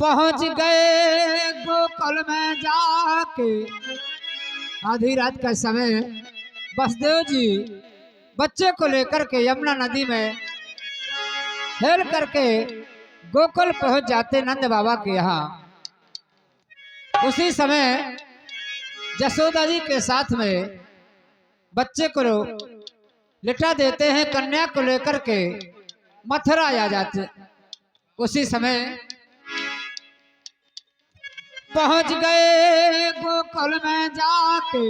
पहुंच गए गोकुल में जाके। आधी रात का समय वसुदेव जी बच्चे को लेकर के यमुना नदी में हेल करके गोकुल पहुंच जाते नंद बाबा के यहाँ। उसी समय जसोदा जी के साथ में बच्चे को लिटा देते हैं, कन्या को लेकर के मथुरा आ जाते। उसी समय पहुंच गए गोकुल में जाके,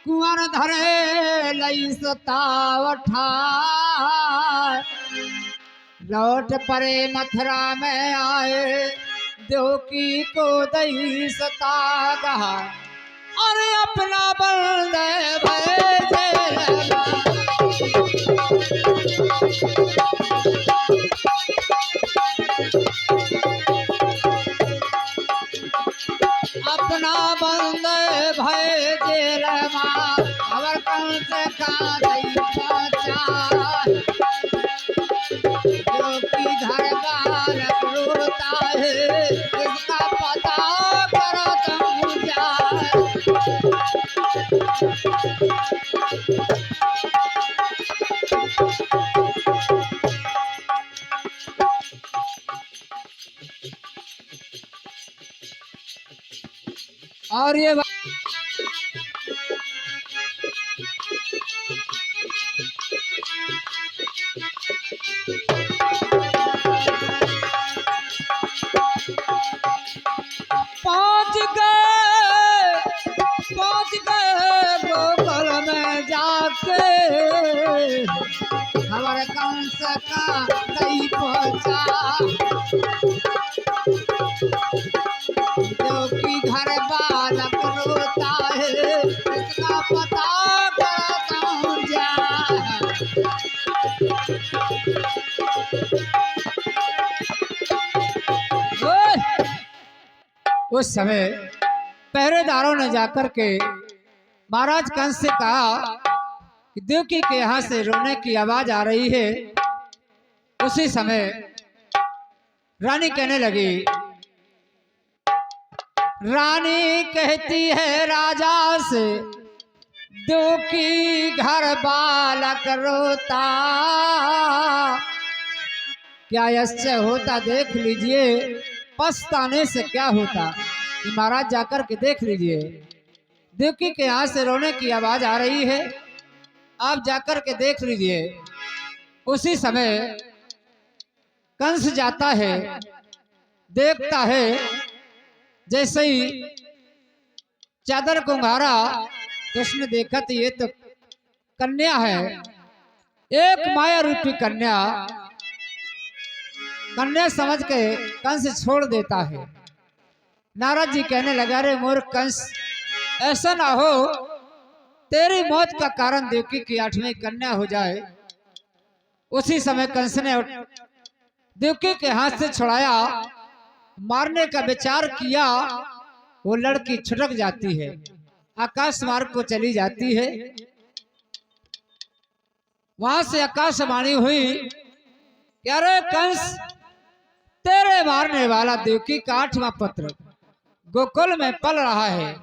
कुंवर धरे लई सतावठा। लौट परे मथुरा में आए, देवकी को दई सतागा। अरे अपना बलदेव अपना बंदे भय जेल माँ, अवर कौन से खा दई बचा। जो कि घर बालक रोता है, इसका पता करो तुम जाए। और ये पहुंच गए गोकुल में जाके, खबर कौन सा का नहीं पहुंचा। जो कि घर बालक रोता है, इसका पता करता जा। उस समय पहरेदारों ने जाकर के महाराज कंस से कहा कि देवकी के यहाँ से रोने की आवाज आ रही है। उसी समय रानी कहने लगी, रानी कहती है राजा से, देवकी घर बालक रोता। क्या यश्य होता देख लीजिए, पछताने से क्या होता। कि महाराज जाकर के देख लीजिए, देवकी के यहाँ से रोने की आवाज आ रही है, आप जाकर के देख लीजिए। उसी समय कंस जाता है, देखता है, जैसे ही चादर को उंघारा तो उसने देखा तो ये तो कन्या है, एक माया रूपी कन्या। कन्या समझ के कंस छोड़ देता है। नारद जी कहने लगा, रे मूर्ख कंस, ऐसा ना हो तेरी मौत का कारण देवकी की 8वीं कन्या हो जाए। उसी समय कंस ने देवकी के हाथ से छुड़ाया, मारने का विचार किया। वो लड़की छुटक जाती है, आकाश मार्ग को चली जाती है। वहां से आकाशवाणी हुई, क्या रे कंस, तेरे मारने वाला देवकी का 8वां पुत्र गोकुल में पल रहा है।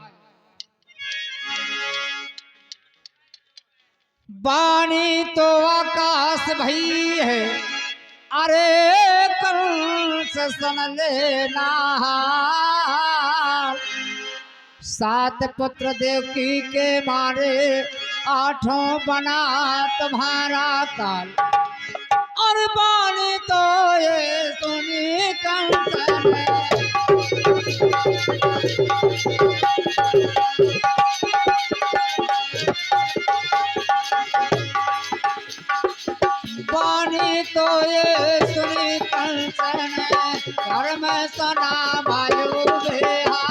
बानी तो आकाश भई है, अरे कंस सुन लेना। 7 पुत्र देवकी के मारे, 8वां बना तुम्हारा काल। और बानी तो ये सुनी कंस ने, बानी तो ये सुनी कंस ने, घर में सना वायु बेहा।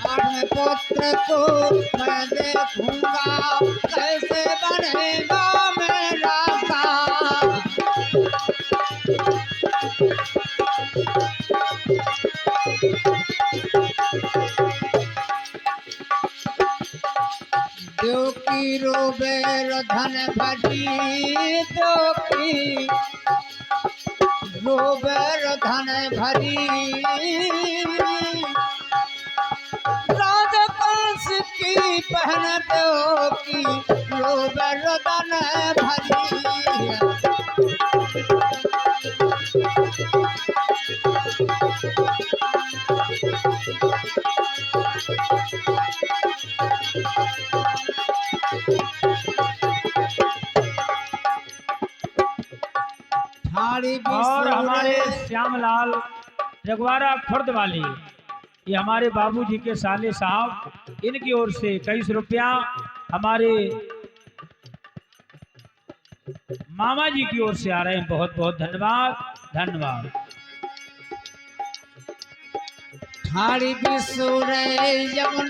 8वें पुत्र को मैं देखूंगा, कैसे बनेगा मेरा काल। देवकी रोबे धन भजी, देवकी रोबर धन भरी राजा कंस की बहन दो की रोबर धन भरी। और हमारे श्यामलाल जगवारा खुर्द वाले, ये हमारे बाबूजी के साले साहब, इनकी ओर से 21 रुपया हमारे मामा जी की ओर से आ रहे हैं। बहुत बहुत धन्यवाद, धन्यवाद।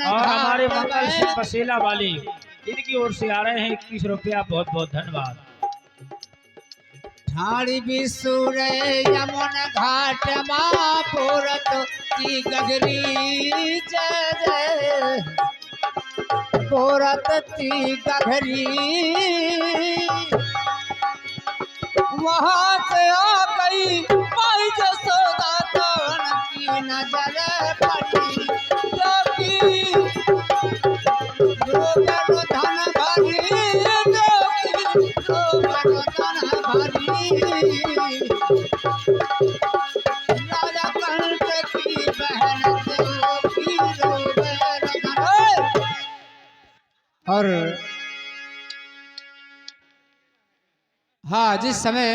और हमारे मंगल सिंह पसेला वाले, इनकी ओर से आ रहे हैं 21 रुपया। बहुत बहुत धन्यवाद। ठाड़ी बिसुर यमुन घाट मापुरत की गगरी जय जय पुरत की गगरी। वहां से आ गई माई जसोदा कौन की नजर पड़ी जोगी रोगर धन भरी जोगी रोगर धन भरी राजा कंस की बहन जोगी रोगर धन। और हाँ, जिस समय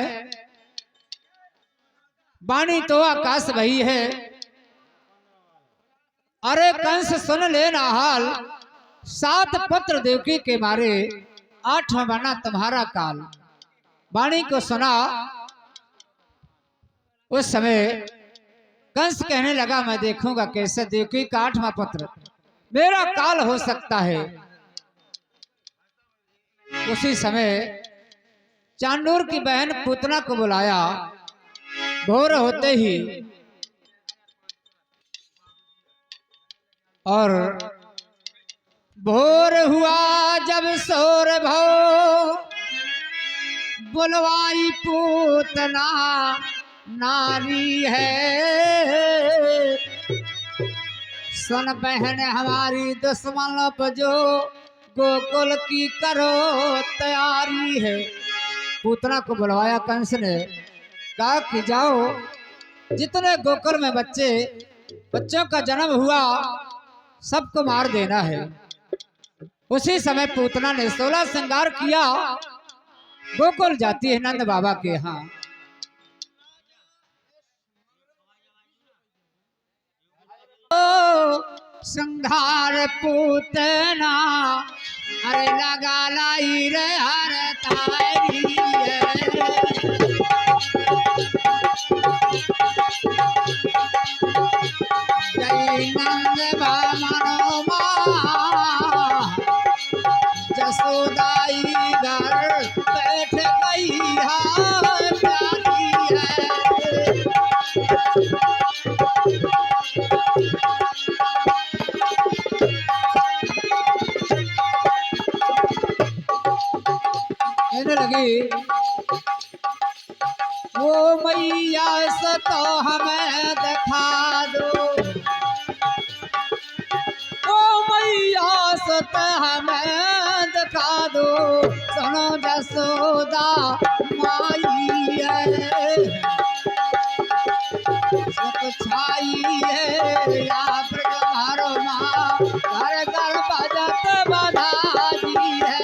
वाणी तो आकाश भई है, अरे कंस सुन लेना हाल, 7 पत्र देवकी के मारे 8वां बना तुम्हारा काल। वाणी को सुना उस समय कंस कहने लगा मैं देखूंगा कैसे देवकी का 8वां पत्र मेरा काल हो सकता है। उसी समय चांडूर की बहन पूतना को बुलाया। भोर होते ही और भोर हुआ जब शोर भो बुलवाई पूतना नारी है। सुन बहन हमारी दुश्मनों पर जो गोकुल की करो तैयारी है। पूतना को बुलवाया कंस ने, कहा कि जाओ जितने गोकुल में बच्चों का जन्म हुआ सबको मार देना है। उसी समय पूतना ने 16 श्रृंगार किया, गोकुल जाती है नंद बाबा के यहाँ। श्रृंगार पूतना अरे लगा लाई रे हर तारी जय नंद बामनो माँ जसोदाई घर बैठ गई प्यारी है। लगी वो मैया से तो हमें दिखा दो, वो मैया से तो हमें दिखा दो। सुनो जसोदा माई है सुख छाई है या ब्रह्मारो माँ घर घर बजत बधाई है।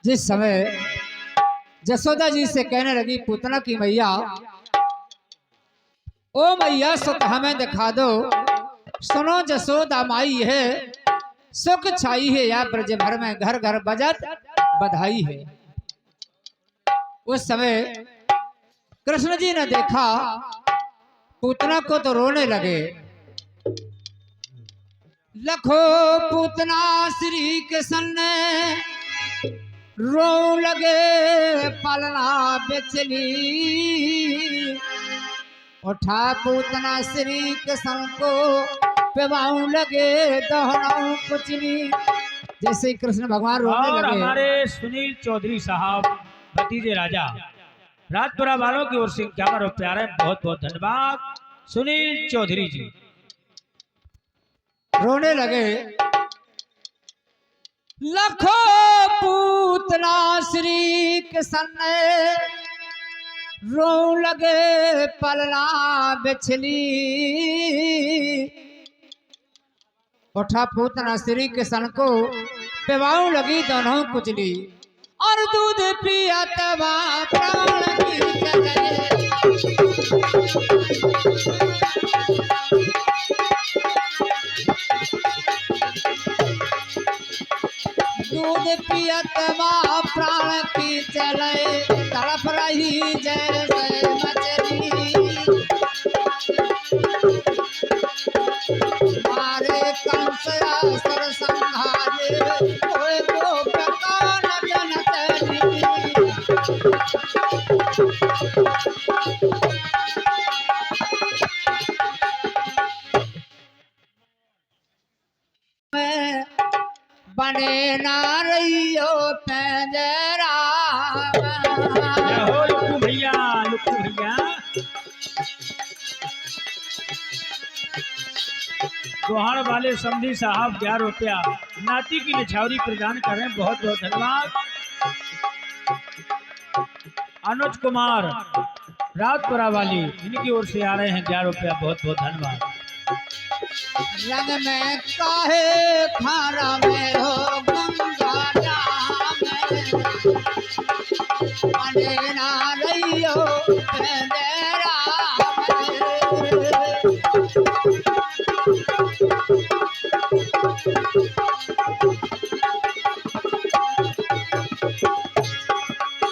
जिस समय जसोदा जी से कहने लगी पूतना की मैया, ओ मैया सुख हमें दिखा दो। सुनो जसोदा माई है सुख छाई है या ब्रज भर में घर घर बजत बधाई है। उस समय कृष्ण जी ने देखा पूतना को तो रोने लगे। लखो पूतना श्री कृष्ण ने रो लगे पलना बेचली। उठा पूतना श्री कृष्ण को पेवाऊं लगे दोहराऊं कुचली। जैसे ही कृष्ण भगवान रोने और लगे, हमारे सुनील चौधरी साहब भतीजे राजा राजपुरा वालों की ओर से 51 रुपया है। बहुत बहुत धन्यवाद सुनील चौधरी जी। रोने लगे, लखों पूतना श्री कृष्ण रो लगे पलना बिछली। उठा पूतना श्री कृष्ण को पिवाऊं लगी दोनों कुचली। और दूध पिया तवा प्राण की जगह। दूध पियत बा प्राण की चले तड़प रही जैसे मछली। मारे कंस असुर संहारे कोई गोप कौन जनतली। बने ना रहियो पंजरा। जय हो लुक्कू भैया, लुक्कू भैया। गोहाड़ वाले समधी साहब 11 रुपया नाती की निछावरी प्रदान करें। बहुत बहुत धन्यवाद। अनुज कुमार राजपुरा वाली इनकी ओर से आ रहे हैं 11 रुपया। बहुत बहुत धन्यवाद। रंग में काहे खारा में हो गंगा में बने ना रहियो पंजरा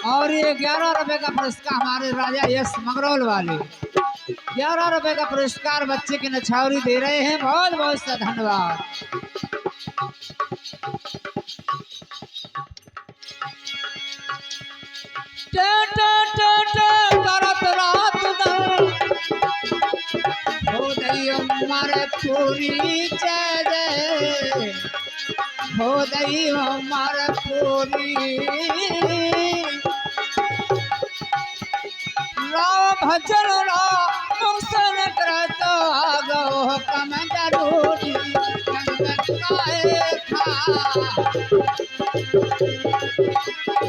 और ये 11 रुपए का पुरस्कार हमारे राजा यश मंगरौल वाले 11 रुपए का पुरस्कार बच्चे की नछावरी दे रहे हैं। बहुत बहुत सा धन्यवाद। करत रात दल हो दई उमर पूरी जय हो दई उमर पूरी। राम भजन मुक्सन करतो आगो कम जरूरी।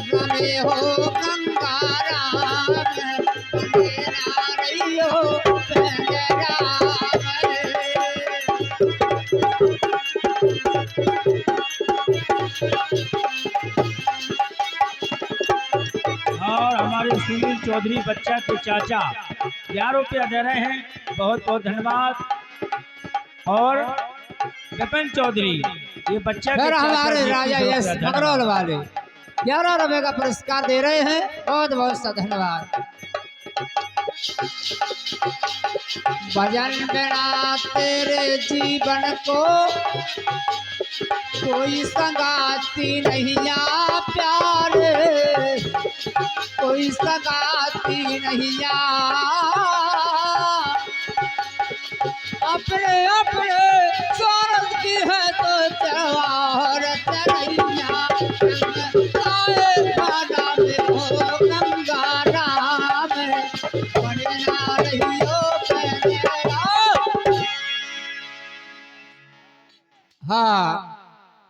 रमे हो गंगा राम बने ना रहियो पंजरा। और हमारे सुनील चौधरी बच्चा के चाचा 11 रुपया दे रहे हैं। बहुत बहुत धन्यवाद। और विपिन चौधरी ये बच्चा के फिर चाचा हमारे जी, राजा 21 यश रुपया धन्यवाद। मंगरौल वाले 11 रुपए का पुरस्कार दे रहे हैं। बहुत बहुत सा धन्यवाद। भजन बिना तेरे जीवन को कोई संगाती नहीं आ प्यारे कोई संगाती नहीं आ। अपने अपने स्वार्थ की है तो चवारत रैया। खाना में हो गंगा राम बने ना रहियो पंजरा। हाँ